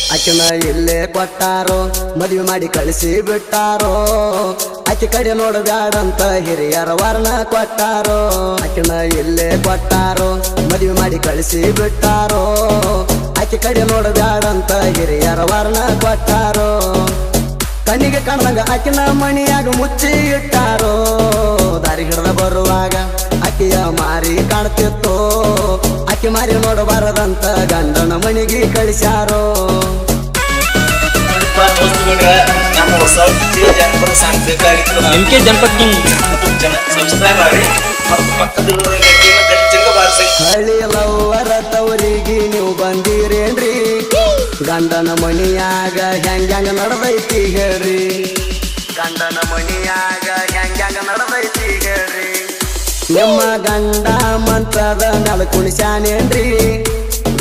ಆಕಿನ ಇಲ್ಲೇ ಕೊಟ್ಟಾರೋ ಮದುವೆ ಮಾಡಿ ಕಳಿಸಿ ಬಿಟ್ಟಾರೋ ಆಕೆ ಕಡೆ ನೋಡಬ್ಯಾಡಂತ ಹಿರಿಯರ ವರ್ಣ ಕೊಟ್ಟಾರೋ ಆಕಿನ ಇಲ್ಲೇ ಕೊಟ್ಟಾರೋ ಮದುವೆ ಮಾಡಿ ಕಳಿಸಿ ಬಿಟ್ಟಾರೋ ಆಕೆ ಕಡೆ ನೋಡಬ್ಯಾಡಂತ ಹಿರಿಯರ ವರ್ಣ ಕೊಟ್ಟಾರೋ ಕಣ್ಣಿಗೆ ಕಾಣದಂಗ ಆಕಿನ ಮಣಿಯಾಗ ಮುಚ್ಚಿ ಇಟ್ಟಾರೋ ದಾರಿ ಹಿಡಿದ ಬರುವಾಗ ಆಕೆಯ ಮಾರಿ ಕಾಣ್ತಿತ್ತು ಆಕೆ ಮಾರಿ ನೋಡಬಾರದಂತ ಗಂಡನ ಮನೆಗೆ ಕಳಿಸ್ಯಾರೋ ಹಳ್ಳಿಯ ಲವ್ವರ ತವರಿಗೆ ನೀವು ಬಂದಿರೇನ್ರಿ ಗಂಡನ ಮಣಿಯಾಗ ಹೆಂಗ್ಯಾಂಗ ನಡದೈತಿ ಹೇಳ್ರಿ ಗಂಡನ ಮಣಿಯಾಗ ಹೆಂಗ್ಯಾಂಗ ನಡದೈತಿ ಹೇಳ್ರಿ ನಿಮ್ಮ ಗಂಡ ಮಂತ್ರದ ನೆಲ ಕುಣಿಸ್ಯಾನೇನ್ರಿ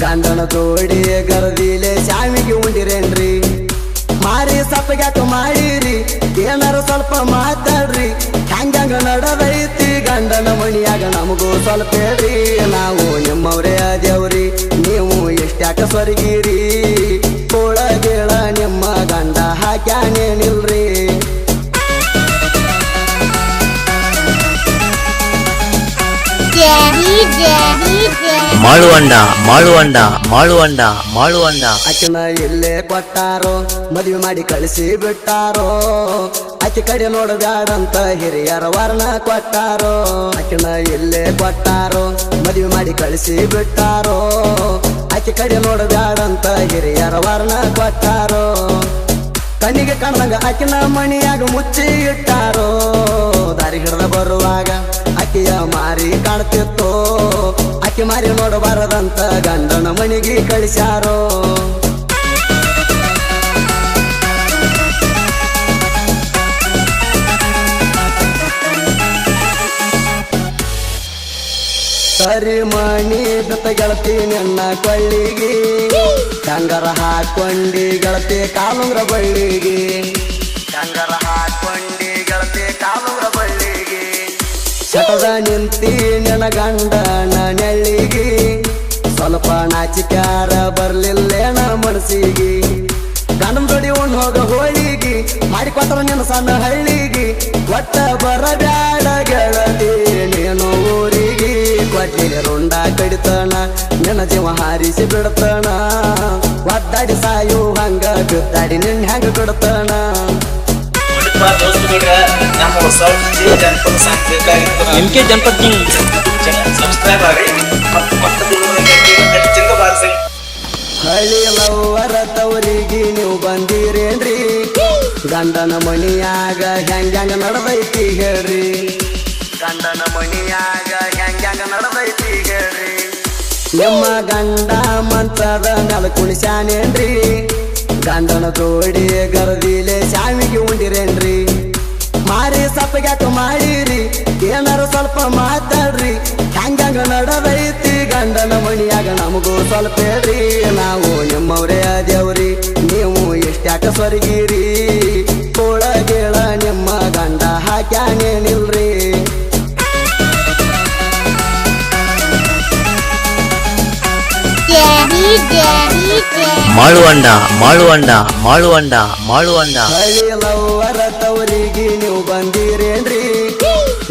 ಗಂಡನ ತೋಡಿ ಗರದಿಲೆ ಶಾಮಿಗೆ ಉಂಡಿರೇನ್ರಿ ಮಾರಿ ಸಪ್ಪಗ್ಯಾಕ ಮಾಡಿರಿ ಏನಾರು ಸ್ವಲ್ಪ ಮಾತಾಡ್ರಿ ಹೆಂಗಂಗ ನಡದೈತಿ ಗಂಡನ ಮಣಿಯಾಗ ನಮಗೂ ಸ್ವಲ್ಪ ಹೇಳ್ರಿ ನಾವು ನಿಮ್ಮವ್ರೇ ಆದೇವ್ರಿ ನೀವು ಎಷ್ಟ್ಯಾಕ ಸ್ವರ್ಗಿರಿ ಕೋಳಗೇಳ ನಿಮ್ಮ ಗಂಡ ಹಾಕ್ಯಾನೇನಿಲ್ರಿ ಮಾಳುವಂಡ ಆಕಿನ ಇಲ್ಲೇ ಕೊಟ್ಟಾರೋ ಮದುವೆ ಮಾಡಿ ಕಳಿಸಿ ಬಿಟ್ಟಾರೋ ಆಕೆ ಕಡೆ ನೋಡಬ್ಯಾಡಂತ ಹಿರಿಯರ ವರ್ಣ ಕೊಟ್ಟಾರೋ ಆಕಿನ ಇಲ್ಲೇ ಕೊಟ್ಟಾರೋ ಮದುವೆ ಮಾಡಿ ಕಳಿಸಿ ಬಿಟ್ಟಾರೋ ಆಕೆ ಕಡೆ ನೋಡಬ್ಯಾಡಂತ ಹಿರಿಯರ ವರ್ಣ ಕೊಟ್ಟಾರೋ ಕಣ್ಣಿಗೆ ಕಾಣದಂಗ ಆಕಿನ ಮಣಿಯಾಗ ಮುಚ್ಚಿ ಇಟ್ಟಾರೋ ದಾರಿ ಹಿಡಿದ ಬರುವಾಗ ಆಕೆಯ ಮಾರಿ ಕಾಣ್ತಿತ್ತು ಆಕೆ ಮಾರಿ ನೋಡಬಾರದಂತ ಗಂಡನ ಮನೆಗೆ ಕಳಿಸ್ಯಾರೋ ಸರಿ ಮಣಿ ಬಿತ್ತ ಗೆಳತಿ ನನ್ನ ಕೊಳ್ಳಿಗೆ ಕಂಗರ ಹಾಕೊಂಡಿ ಗೆಳತಿ ಕಾಲುಂಗ್ರ ಬಳ್ಳಿಗೆ ಕಂಗರ ಹಾಕೊಂಡಿ ಗೆಳತಿ ಕಾಲುಂಗ್ರ ಬಳ್ಳಿಗೆ ಶಟದ ನಿಂತಿ ನನ್ನ ಗಂಡನ ನೆಳ್ಳಿಗೆ ಸ್ವಲ್ಪ ನಾಚಿಕಾರ ಬರ್ಲಿಲ್ಲೇನ ಮನಸ್ಸಿಗೆ ಗಂಡನ ದೊಡಿ ಉಣ್ ಹೋಗ ಹೋಳಿಗೆ ಮಾಡಿಕೊಟ್ರ ನಿನ್ನ ಸಣ್ಣ ಹಳ್ಳಿಗೆ ಒಟ್ಟ ಬರಬ್ಯಾಡ ಗೆಳತಿ ನೀನು ಊರಿಗೆ ಕೊಟ್ಟಿಗೆ ರುಂಡ ಕಡಿತಣ ನಿನ್ನ ಜೀವ ಹಾರಿಸಿ ಬಿಡ್ತಾನ ಒದ್ದಾಡಿ ಸಾಯು ಹಂಗ ಬಿದ್ದಾಡಿ ನಿನ್ನ ಹೆಂಗ ಬಿಡ್ತಾನ ಹಳ್ಳಿ ಲವ್ವರ ತವರಿಗೆ ನೀವು ಬಂದಿರೇನ್ರಿ ಗಂಡನ ಮಣಿಯಾಗ ಹೆಂಗ್ಯಾಂಗ ನಡದೈತಿ ಹೇಳ್ರಿ ಗಂಡನ ಮಣಿಯಾಗ ಹೆಂಗ್ಯಾಂಗ ನಡದೈತಿ ಹೇಳ್ರಿ ನಿಮ್ಮ ಗಂಡ ಮಂತ್ರದ ನೆಲ ಕುಣಿಸ್ಯಾನೇನ್ರಿ ಗಂಡನ ತೋಡಿ ಗರದಿಲೆ ಶಾಮಿಗೆ ಉಂಡಿರೇನ್ರಿ ಮಾರಿ ಸಪ್ಪಗ್ಯಾಕ ಮಾಡಿರಿ ಏನಾರು ಸ್ವಲ್ಪ ಮಾತಾಡ್ರಿ ಹೆಂಗಂಗ ನಡದೈತಿ ಗಂಡನ ಮಣಿಯಾಗ ನಮಗೂ ಸ್ವಲ್ಪ ಹೇಳ್ರಿ ನಾವು ನಿಮ್ಮವ್ರೇ ಆದೇವ್ರಿ ನೀವು ಎಷ್ಟ್ಯಾಕ ಸ್ವರ್ಗಿರಿ ಕೋಳಗೇಳ ನಿಮ್ಮ ಗಂಡ ಹಾಕ್ಯಾನೇನಿಲ್ರಿ ಮಾಳುವಂಡ ಹಳ್ಳಿ ಲವ್ವರ ತವರಿಗೆ ನೀವು ಬಂದಿರೇನ್ರಿ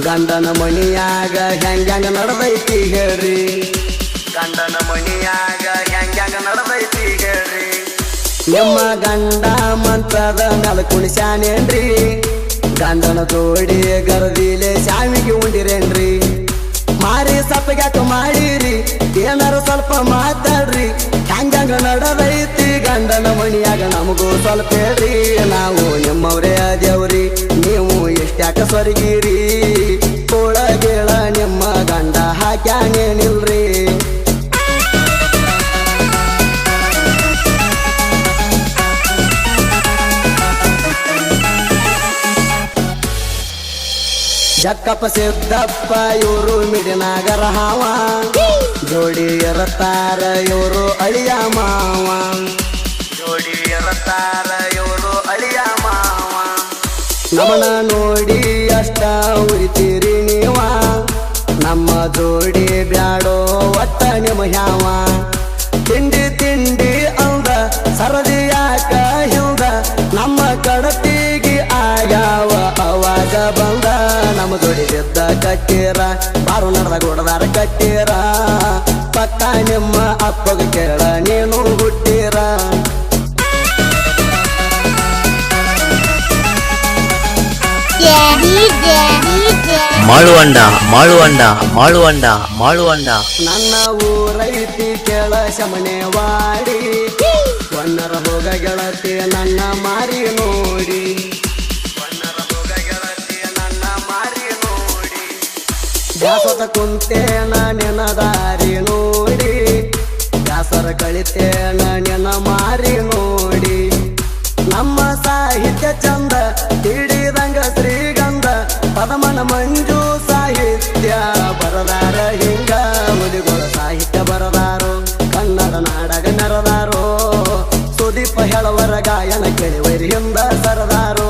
ಗಂಡನ ಮಣಿಯಾಗ ಹೆಂಗ್ಯಾಂಗ ನಡದೈತಿ ಹೇಳ್ರಿ ಗಂಡನ ಮಣಿಯಾಗ ಹೆಂಗ್ಯಾಂಗ ನಡದೈತಿ ಹೇಳ್ರಿ ನಿಮ್ಮ ಗಂಡ ಮಂತ್ರದ ನೆಲ ಕುಣಿಸ್ಯಾನೇನ್ರಿ ಗಂಡನ ತೋಡಿ ಗರದಿಲೆ ಶಾಮಿಗೆ ಉಂಡಿರೇನ್ರಿ ಮಾರಿ ಸಪ್ಪಗ್ಯಾಕ ಮಾಡಿರಿ ಏನಾರು ಸ್ವಲ್ಪ ಮಾತಾಡ್ರಿ ಹೆಂಗಂಗ ನಡದೈತಿ ಗಂಡನ ಮಣಿಯಾಗ ನಮಗೂ ಸ್ವಲ್ಪ ಹೇಳ್ರಿ ನಾವು ನಿಮ್ಮವ್ರೇ ಆದೇವ್ರಿ ನೀವು ಎಷ್ಟ್ಯಾಕ ಸ್ವರ್ಗಿರಿ ಕೋಳಗೇಳ ನಿಮ್ಮ ಗಂಡ ಹಾಕ್ಯಾನೇನಿಲ್ರಿ ಜಕ್ಕಪ್ಪ ಸಿದ್ದಪ್ಪ ಇವರು ಮಿಡಿನಾಗರ ಹಾವ ಜೋಡಿ ಇರತಾರ ಇವರು ಅಳಿಯ ಮಾವ ಜೋಡಿ ಇರತಾರ ಇವರು ಅಳಿಯ ಮಾವ ನಮನ ನೋಡಿ ಅಷ್ಟ ಉರಿತೀರಿ ನೀವ ನಮ್ಮ ಜೋಡಿ ಬ್ಯಾಡೋ ಒಟ್ಟ ನಿಮ್ಮ ಹ್ಯಾವ ತಿಂಡಿ ತಿಂಡಿ ಅಂದ ಸರದಿಯ ಕಟ್ಟಿರ ಬಾರು ನಡೆದ ಗುಡದಾರ ಕಟ್ಟಿರ ಪಕ್ಕ ನಿಮ್ಮ ಅಪ್ಪಗ ಕೇಳ ನೀನು ಹುಟ್ಟಿರ ಮಾಳುವಂಡ ಮಾಳುವಂಡ ಮಾಳುವಂಡ ಮಾಳುವಂಡ ನನ್ನ ಊರೈತಿ ಕೇಳ ಶಮನೆವಾಡಿ ಒನ್ನರ ಹೋಗ ಗೆಳತಿ ನನ್ನ ಮಾರಿ ನೋಡಿ ಒನ್ನರ ಹೋಗ ಗೆಳತಿ ನನ್ನ ಮಾರಿ ನೋಡಿ ದಾಸೋತ ಕುಂತೇನ ನಿನ್ನ ದಾರಿ ನೋಡಿ ದಾಸರ ಕಳಿತೇನ ನಿನ್ನ ಮಾರಿ ನೋಡಿ ನಮ್ಮ ಸಾಹಿತ್ಯ ಚಂದ ಹಿಡಿದಂಗ ಶ್ರೀಗಂಧ ಪದಮನ ಮಂಜು ಸಾಹಿತ್ಯ ಬರದಾರ ಹಿಂಗ ಮುದಿಗೋಳ ಸಾಹಿತ್ಯ ಬರದಾರೋ ಕನ್ನಡ ನಾಡಗ ಮೆರದಾರೋ ಸುದೀಪ ಹೇಳವರ ಗಾಯನ ಕೇಳಿ ವೈರಿಯಿಂದ ಸರದಾರೋ